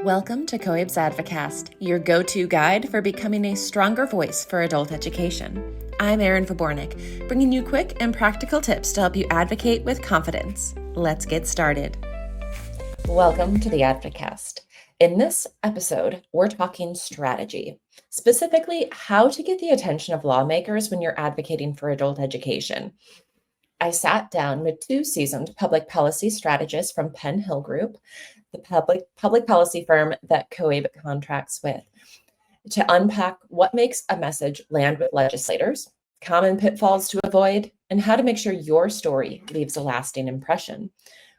Welcome to COABE's Advocast, your go-to guide for becoming a stronger voice for adult education. I'm Erin Vobornik, bringing you quick and practical tips to help you advocate with confidence. Let's get started. Welcome to the Advocast. In this episode, we're talking strategy, specifically how to get the attention of lawmakers when you're advocating for adult education. I sat down with two seasoned public policy strategists from Penn Hill Group, the public policy firm that COABE contracts with, to unpack what makes a message land with legislators, common pitfalls to avoid, and how to make sure your story leaves a lasting impression.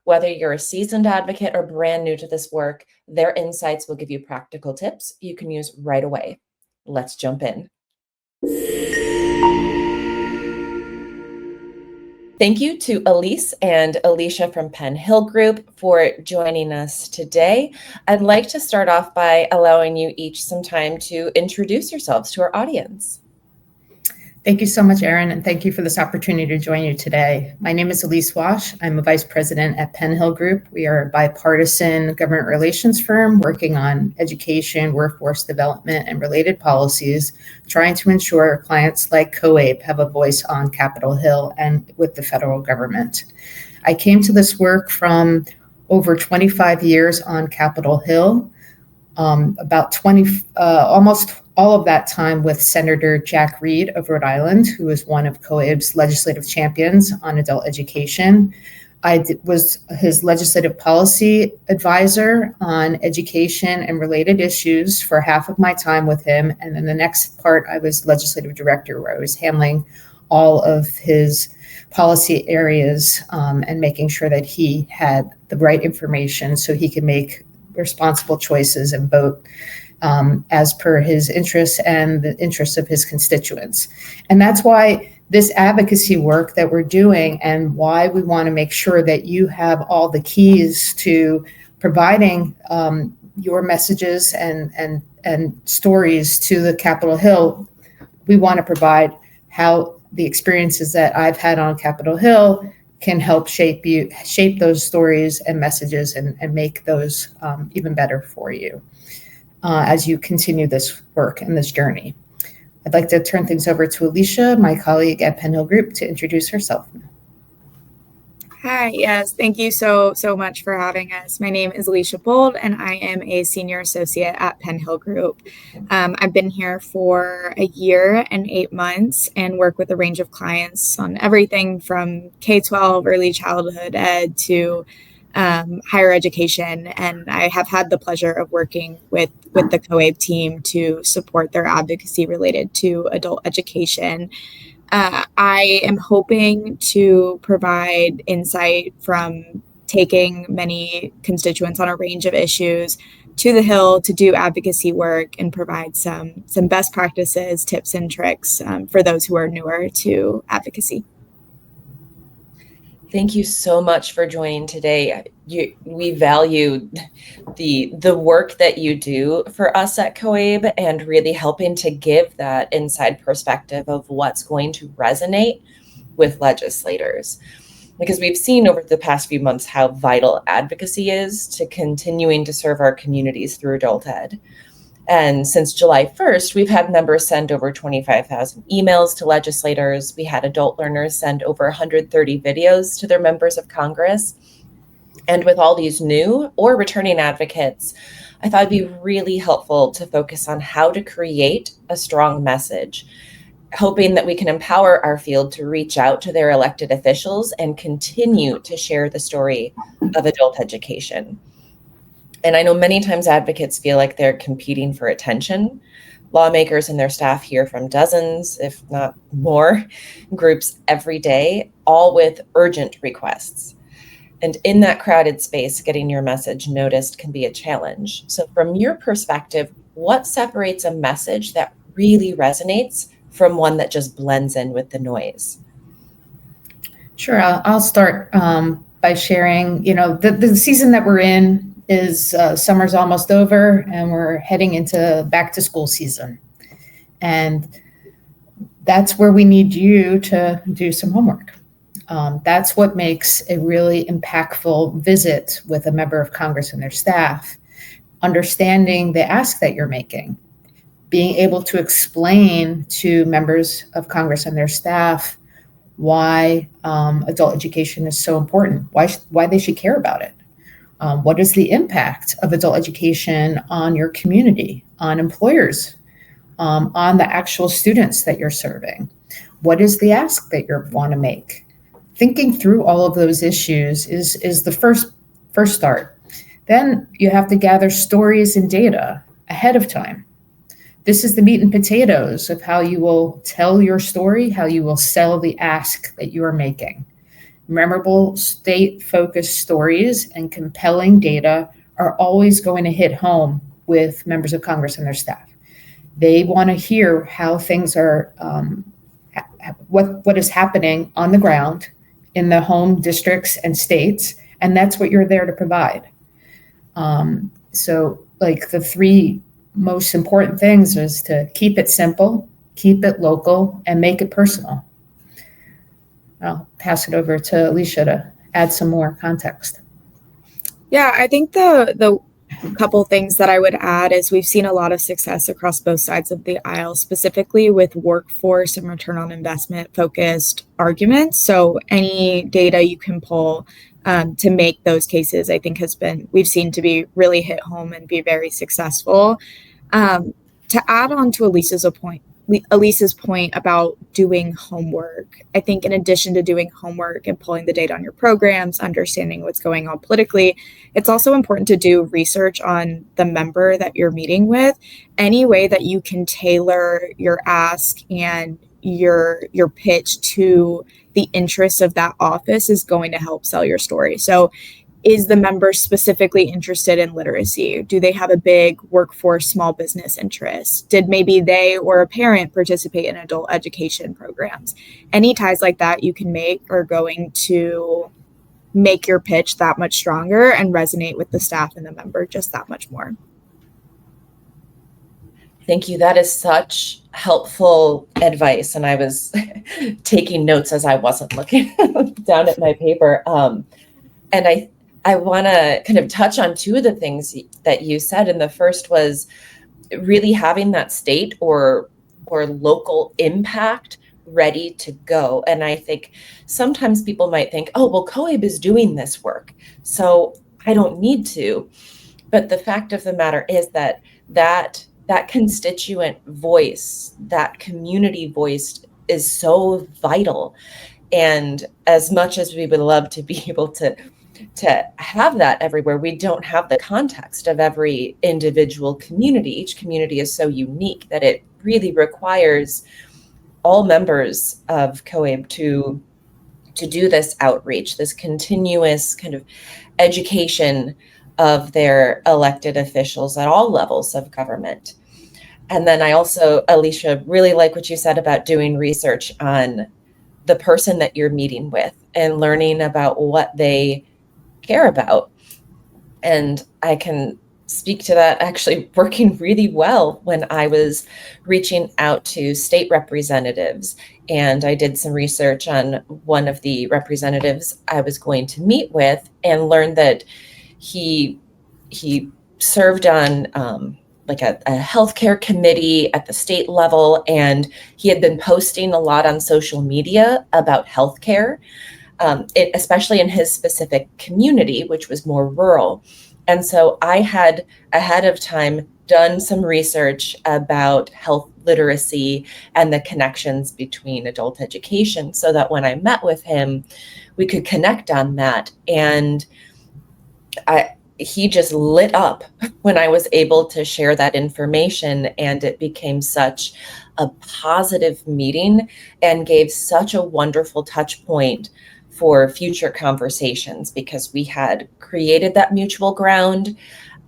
Whether you're a seasoned advocate or brand new to this work, their insights will give you practical tips you can use right away. Let's jump in. Thank you to Elise and Alicia from Penn Hill Group for joining us today. I'd like to start off by allowing you each some time to introduce yourselves to our audience. Thank you so much, Erin, and thank you for this opportunity to join you today. My name is Elise Wash. I'm a vice president at Penn Hill Group. We are a bipartisan government relations firm working on education, workforce development, and related policies, trying to ensure clients like COABE have a voice on Capitol Hill and with the federal government. I came to this work from over 25 years on Capitol Hill, almost all of that time with Senator Jack Reed of Rhode Island, who is one of COABE's legislative champions on adult education. I was his legislative policy advisor on education and related issues for half of my time with him. And then the next part, I was legislative director, where I was handling all of his policy areas and making sure that he had the right information so he could make responsible choices and vote as per his interests and the interests of his constituents. And that's why this advocacy work that we're doing and why we want to make sure that you have all the keys to providing your messages and stories to the Capitol Hill. We want to provide how the experiences that I've had on Capitol Hill can help shape those stories and messages and make those even better for you as you continue this work and this journey. I'd like to turn things over to Alicia, my colleague at Penn Hill Group, to introduce herself. Hi, yes, thank you so much for having us. My name is Alicia Bold, and I am a senior associate at Penn Hill Group. I've been here for a year and 8 months and work with a range of clients on everything from K-12, early childhood ed, to higher education. And I have had the pleasure of working with the COABE team to support their advocacy related to adult education. I am hoping to provide insight from taking many constituents on a range of issues to the Hill to do advocacy work and provide some best practices, tips, and tricks for those who are newer to advocacy. Thank you so much for joining today. We value the work that you do for us at COABE and really helping to give that inside perspective of what's going to resonate with legislators. Because we've seen over the past few months how vital advocacy is to continuing to serve our communities through adult ed. And since July 1st, we've had members send over 25,000 emails to legislators. We had adult learners send over 130 videos to their members of Congress. And with all these new or returning advocates, I thought it'd be really helpful to focus on how to create a strong message, hoping that we can empower our field to reach out to their elected officials and continue to share the story of adult education. And I know many times advocates feel like they're competing for attention. Lawmakers and their staff hear from dozens, if not more, groups every day, all with urgent requests. And in that crowded space, getting your message noticed can be a challenge. So from your perspective, what separates a message that really resonates from one that just blends in with the noise? Sure, I'll start by sharing, the season that we're in is summer's almost over and we're heading into back to school season. And that's where we need you to do some homework. That's what makes a really impactful visit with a member of Congress and their staff. understanding the ask that you're making, being able to explain to members of Congress and their staff why adult education is so important, why they should care about it. What is the impact of adult education on your community, on employers, on the actual students that you're serving? What is the ask that you want to make? Thinking through all of those issues is the first start. Then you have to gather stories and data ahead of time. This is the meat and potatoes of how you will tell your story, how you will sell the ask that you are making. Memorable state-focused stories and compelling data are always going to hit home with members of Congress and their staff. They want to hear how things are, what is happening on the ground in the home districts and states, and that's what you're there to provide. So like the three most important things is to keep it simple, keep it local, and make it personal. I'll pass it over to Alicia to add some more context. Yeah, I think the couple things that I would add is we've seen a lot of success across both sides of the aisle, specifically with workforce and return on investment focused arguments. So any data you can pull to make those cases, I think we've seen to be really hit home and be very successful. To add on to Elisa's point about doing homework, I think in addition to doing homework and pulling the data on your programs, understanding what's going on politically, it's also important to do research on the member that you're meeting with. Any way that you can tailor your ask and your pitch to the interests of that office is going to help sell your story. So is the member specifically interested in literacy? Do they have a big workforce small business interest? Did maybe they or a parent participate in adult education programs? Any ties like that you can make are going to make your pitch that much stronger and resonate with the staff and the member just that much more. Thank you. That is such helpful advice. And I was taking notes as I wasn't looking down at my paper. And I want to kind of touch on two of the things that you said. And the first was really having that state or local impact ready to go. And I think sometimes people might think, oh, well, COABE is doing this work, so I don't need to. But the fact of the matter is that constituent voice, that community voice is so vital. And as much as we would love to be able to have that everywhere, we don't have the context of every individual community. Each community is so unique that it really requires all members of COABE to do this outreach, this continuous kind of education of their elected officials at all levels of government. And then I also, Alicia, really like what you said about doing research on the person that you're meeting with and learning about what they care about. And I can speak to that actually working really well when I was reaching out to state representatives. And I did some research on one of the representatives I was going to meet with and learned that he served on like a healthcare committee at the state level, and he had been posting a lot on social media about healthcare, especially in his specific community, which was more rural. And so I had ahead of time done some research about health literacy and the connections between adult education so that when I met with him, we could connect on that. And he just lit up when I was able to share that information, and it became such a positive meeting and gave such a wonderful touch point for future conversations because we had created that mutual ground.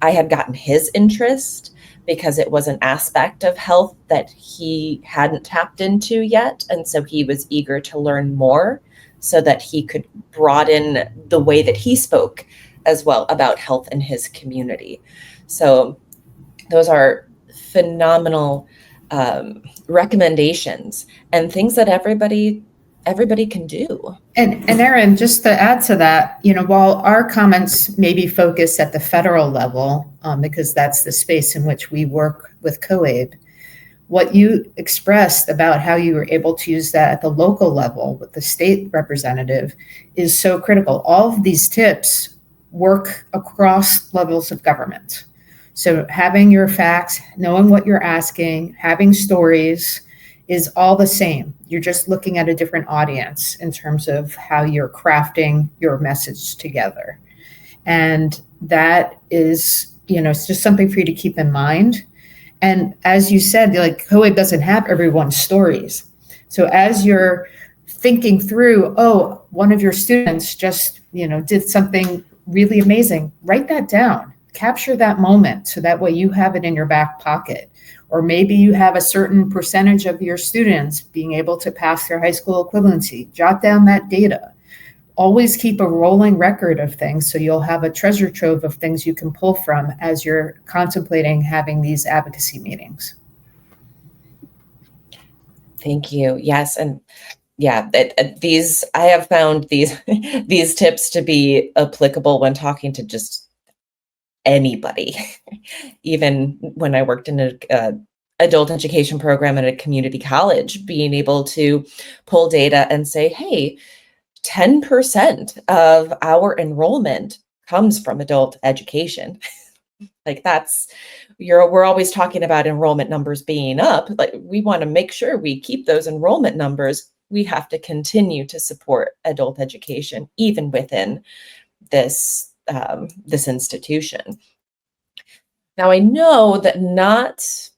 I had gotten his interest because it was an aspect of health that he hadn't tapped into yet. And so he was eager to learn more so that he could broaden the way that he spoke as well about health in his community. So those are phenomenal recommendations and things that everybody everybody can do. And Erin, just to add to that, while our comments may be focused at the federal level, because that's the space in which we work with COABE, what you expressed about how you were able to use that at the local level with the state representative is so critical. All of these tips work across levels of government. So having your facts, knowing what you're asking, having stories is all the same. You're just looking at a different audience in terms of how you're crafting your message together. And that is, it's just something for you to keep in mind. And as you said, like COABE doesn't have everyone's stories. So as you're thinking through, oh, one of your students just, did something really amazing, write that down, capture that moment. So that way you have it in your back pocket. Or maybe you have a certain percentage of your students being able to pass their high school equivalency, jot down that data. Always keep a rolling record of things so you'll have a treasure trove of things you can pull from as you're contemplating having these advocacy meetings. Thank you. Yes. And yeah, I have found these these tips to be applicable when talking to just anybody. Even when I worked in a adult education program at a community college, being able to pull data and say, hey, 10% of our enrollment comes from adult education. Like we're always talking about enrollment numbers being up. Like we want to make sure we keep those enrollment numbers. We have to continue to support adult education, even within this institution. Now, I know that not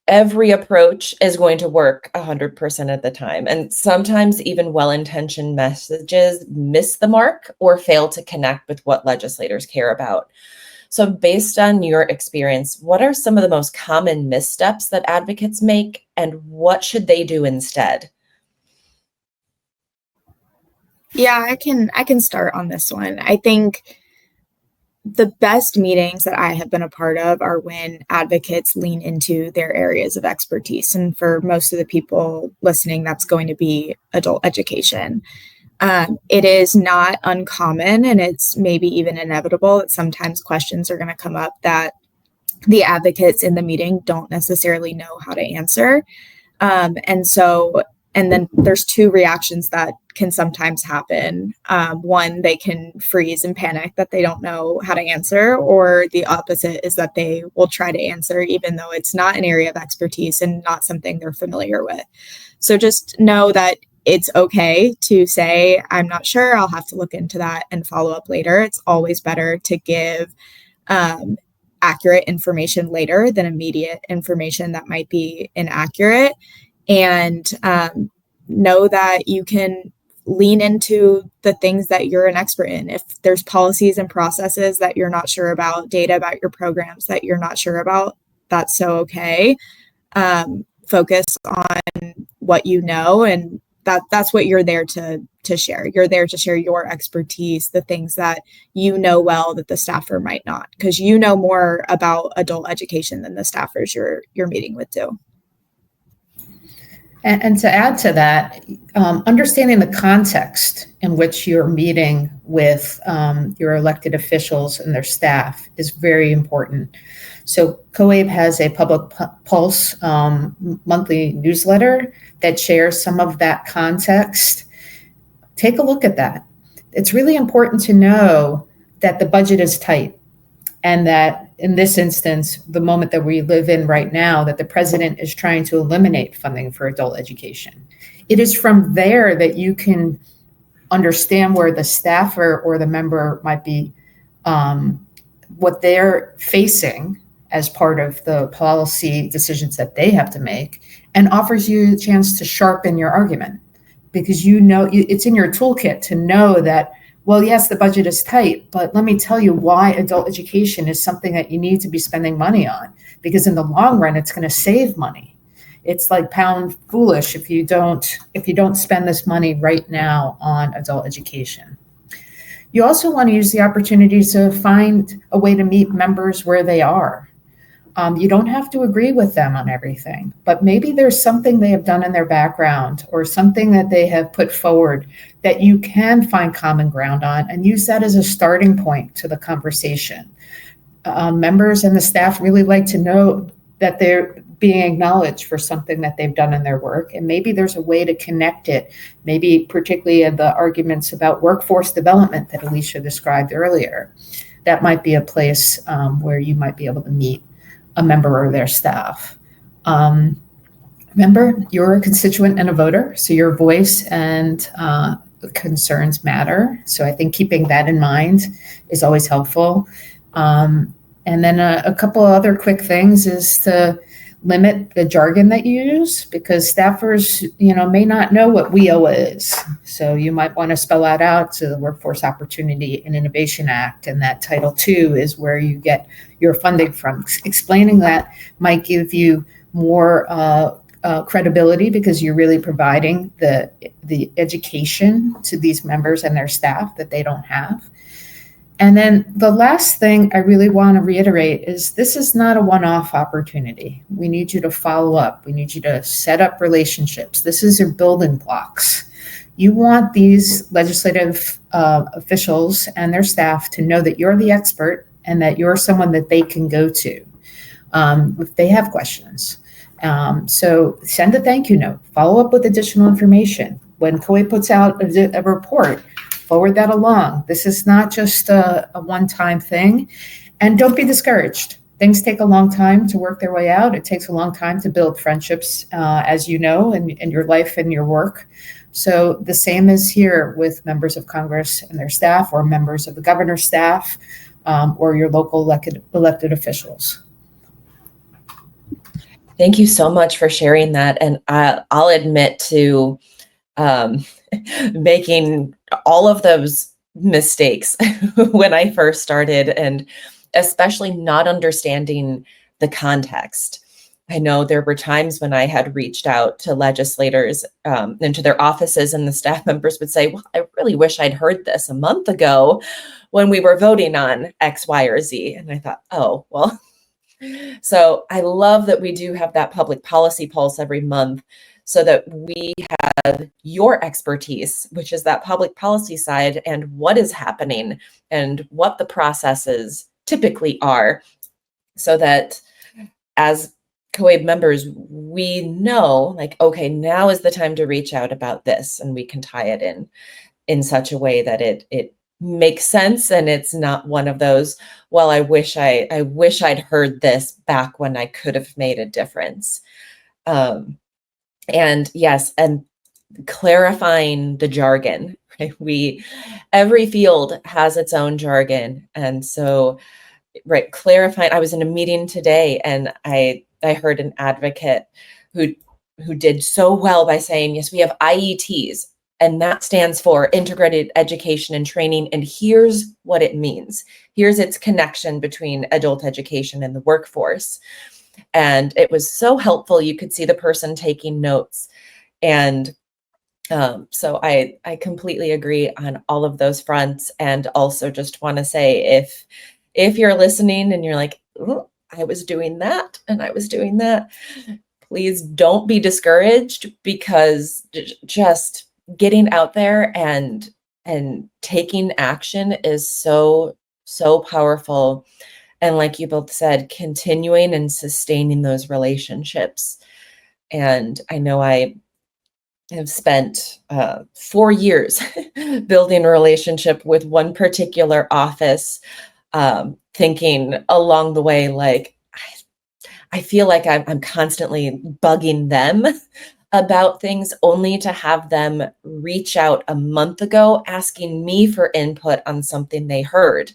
every approach is going to work 100% of the time. And sometimes even well-intentioned messages miss the mark or fail to connect with what legislators care about. So based on your experience, what are some of the most common missteps that advocates make, and what should they do instead? Yeah, I can start on this one. I think the best meetings that I have been a part of are when advocates lean into their areas of expertise. And for most of the people listening, that's going to be adult education. It is not uncommon, and it's maybe even inevitable that sometimes questions are going to come up that the advocates in the meeting don't necessarily know how to answer. And then there's two reactions that can sometimes happen. One, they can freeze and panic that they don't know how to answer, or the opposite is that they will try to answer even though it's not an area of expertise and not something they're familiar with. So just know that it's okay to say, I'm not sure, I'll have to look into that and follow up later. It's always better to give accurate information later than immediate information that might be inaccurate. And know that you can lean into the things that you're an expert in. If there's policies and processes that you're not sure about, data about your programs that you're not sure about, that's so okay. Focus on what you know, and that's what you're there to share. You're there to share your expertise, the things that you know well that the staffer might not, because you know more about adult education than the staffers you're meeting with do. And to add to that, understanding the context in which you're meeting with your elected officials and their staff is very important. So COABE has a public pulse monthly newsletter that shares some of that context. Take a look at that. It's really important to know that the budget is tight, and that in this instance, the moment that we live in right now, that the president is trying to eliminate funding for adult education. It is from there that you can understand where the staffer or the member might be, what they're facing as part of the policy decisions that they have to make, and offers you a chance to sharpen your argument, because it's in your toolkit to know that, well, yes, the budget is tight, but let me tell you why adult education is something that you need to be spending money on, because in the long run, it's going to save money. It's like pound foolish if you don't spend this money right now on adult education. You also want to use the opportunity to find a way to meet members where they are. You don't have to agree with them on everything, but maybe there's something they have done in their background or something that they have put forward that you can find common ground on and use that as a starting point to the conversation. Members and the staff really like to know that they're being acknowledged for something that they've done in their work. And maybe there's a way to connect it, maybe particularly in the arguments about workforce development that Alicia described earlier. That might be a place where you might be able to meet a member or their staff. Remember, you're a constituent and a voter, so your voice and concerns matter. So I think keeping that in mind is always helpful. And then a couple of other quick things is to limit the jargon that you use, because staffers, may not know what WIOA is. So you might want to spell that out to the Workforce Opportunity and Innovation Act, and that Title II is where you get your funding from. Explaining that might give you more credibility, because you're really providing the education to these members and their staff that they don't have. And then the last thing I really want to reiterate is this is not a one-off opportunity. We need you to follow up. We need you to set up relationships. This is your building blocks. You want these legislative officials and their staff to know that you're the expert and that you're someone that they can go to if they have questions. So send a thank you note, follow up with additional information. When COABE puts out a report, forward that along. This is not just a one-time thing. And don't be discouraged. Things take a long time to work their way out. It takes a long time to build friendships, as you know, in your life and your work. So the same is here with members of Congress and their staff, or members of the governor's staff, or your local elected officials. Thank you so much for sharing that. And I'll admit to making all of those mistakes when I first started, and especially not understanding the context. I know there were times when I had reached out to legislators into their offices, and the staff members would say, well, I really wish I'd heard this a month ago when we were voting on X, Y, or Z. And I thought, oh, well. So I love that we do have that public policy pulse every month, so that we have your expertise, which is that public policy side, and what is happening and what the processes typically are, so that as COABE members, we know, like, okay, now is the time to reach out about this, and we can tie it in such a way that it makes sense, and it's not one of those, well, I wish I'd heard this back when I could have made a difference. And yes, and clarifying the jargon, right? Every field has its own jargon. And so, right, clarifying, I was in a meeting today, and I heard an advocate who did so well by saying, yes, we have IETs, and that stands for Integrated Education and Training. And here's what it means. Here's its connection between adult education and the workforce. And it was so helpful. You could see the person taking notes. And so I completely agree on all of those fronts. And also just want to say, if you're listening and you're like, oh, I was doing that and I was doing that, please don't be discouraged, because just getting out there and taking action is so powerful. And like you both said, continuing and sustaining those relationships. And I know I have spent 4 years building a relationship with one particular office, thinking along the way, like, I feel like I'm constantly bugging them about things, only to have them reach out a month ago asking me for input on something they heard.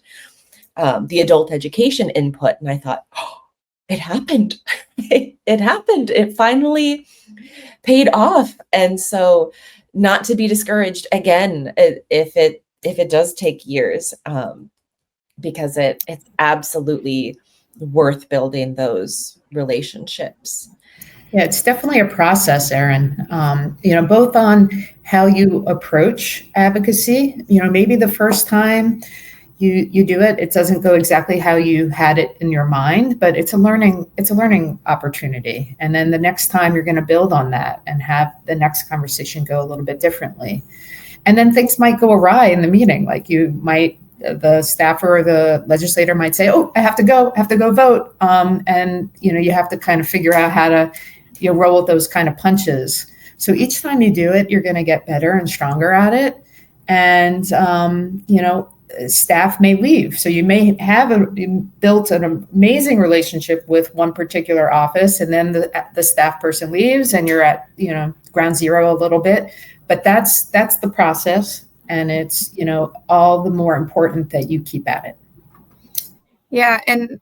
The adult education input. And I thought, oh, it happened. It happened. It finally paid off. And so not to be discouraged again, if it does take years, because it's absolutely worth building those relationships. Yeah, it's definitely a process, Erin, both on how you approach advocacy. Maybe the first time you do it. It doesn't go exactly how you had it in your mind, but it's a learning opportunity. And then the next time you're going to build on that and have the next conversation go a little bit differently. And then things might go awry in the meeting. Like the staffer or the legislator might say, "Oh, I have to go vote." And you have to kind of figure out how to roll with those kind of punches. So each time you do it, you're going to get better and stronger at it. And staff may leave. So you may have built an amazing relationship with one particular office, and then the staff person leaves, and you're at ground zero a little bit. But that's the process, and it's all the more important that you keep at it. Yeah, and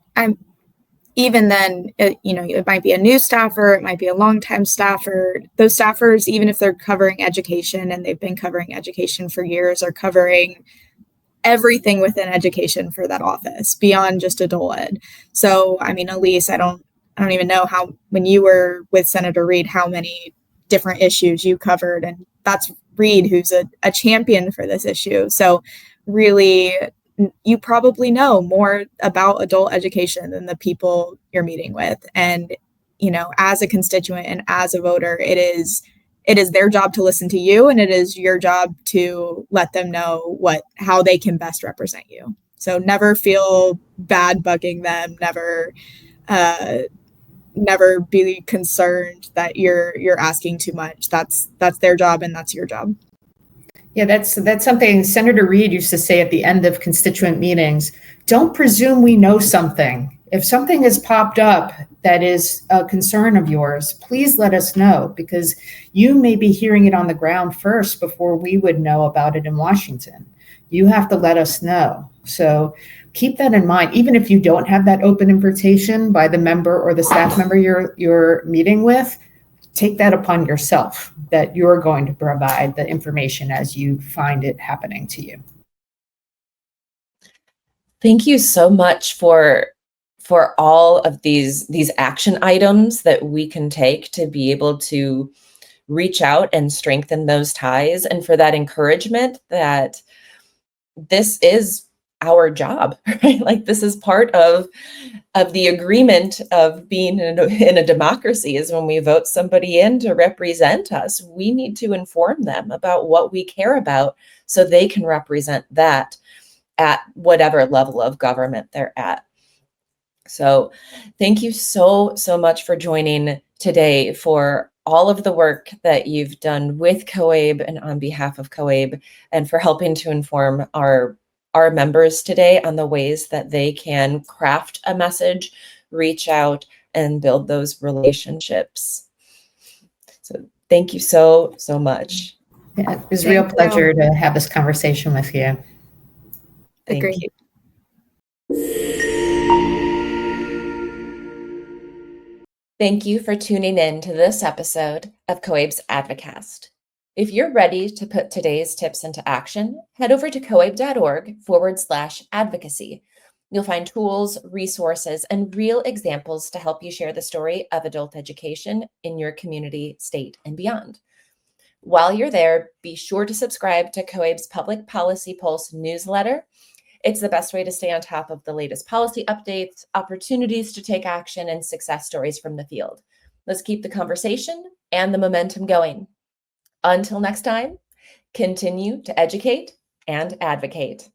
even then, it might be a new staffer, it might be a longtime staffer. Those staffers, even if they're covering education and they've been covering education for years, are covering everything within education for that office beyond just adult ed. So, I mean, Elise, I don't even know how, when you were with Senator Reed, how many different issues you covered, and that's Reed, who's a champion for this issue. So really, you probably know more about adult education than the people you're meeting with. And, as a constituent and as a voter, it is their job to listen to you, and it is your job to let them know how they can best represent you. So never feel bad bugging them, never be concerned that you're asking too much. That's their job, and that's your job. Yeah, that's something Senator Reed used to say at the end of constituent meetings. Don't presume we know something. If something has popped up that is a concern of yours, please let us know, because you may be hearing it on the ground first before we would know about it in Washington. You have to let us know. So keep that in mind. Even if you don't have that open invitation by the member or the staff member you're meeting with, take that upon yourself, that you're going to provide the information as you find it happening to you. Thank you so much for all of these action items that we can take to be able to reach out and strengthen those ties, and for that encouragement that this is our job, right? Like, this is part of the agreement of being in a democracy, is when we vote somebody in to represent us, we need to inform them about what we care about so they can represent that at whatever level of government they're at. So thank you so much for joining today, for all of the work that you've done with COABE and on behalf of COABE, and for helping to inform our members today on the ways that they can craft a message, reach out, and build those relationships. So thank you so much. Yeah, it was a real pleasure to have this conversation with you. Thank you. Thank you for tuning in to this episode of COABE's Advocast. If you're ready to put today's tips into action, head over to coabe.org/advocacy. You'll find tools, resources, and real examples to help you share the story of adult education in your community, state, and beyond. While you're there, be sure to subscribe to COABE's Public Policy Pulse newsletter. It's the best way to stay on top of the latest policy updates, opportunities to take action, and success stories from the field. Let's keep the conversation and the momentum going. Until next time, continue to educate and advocate.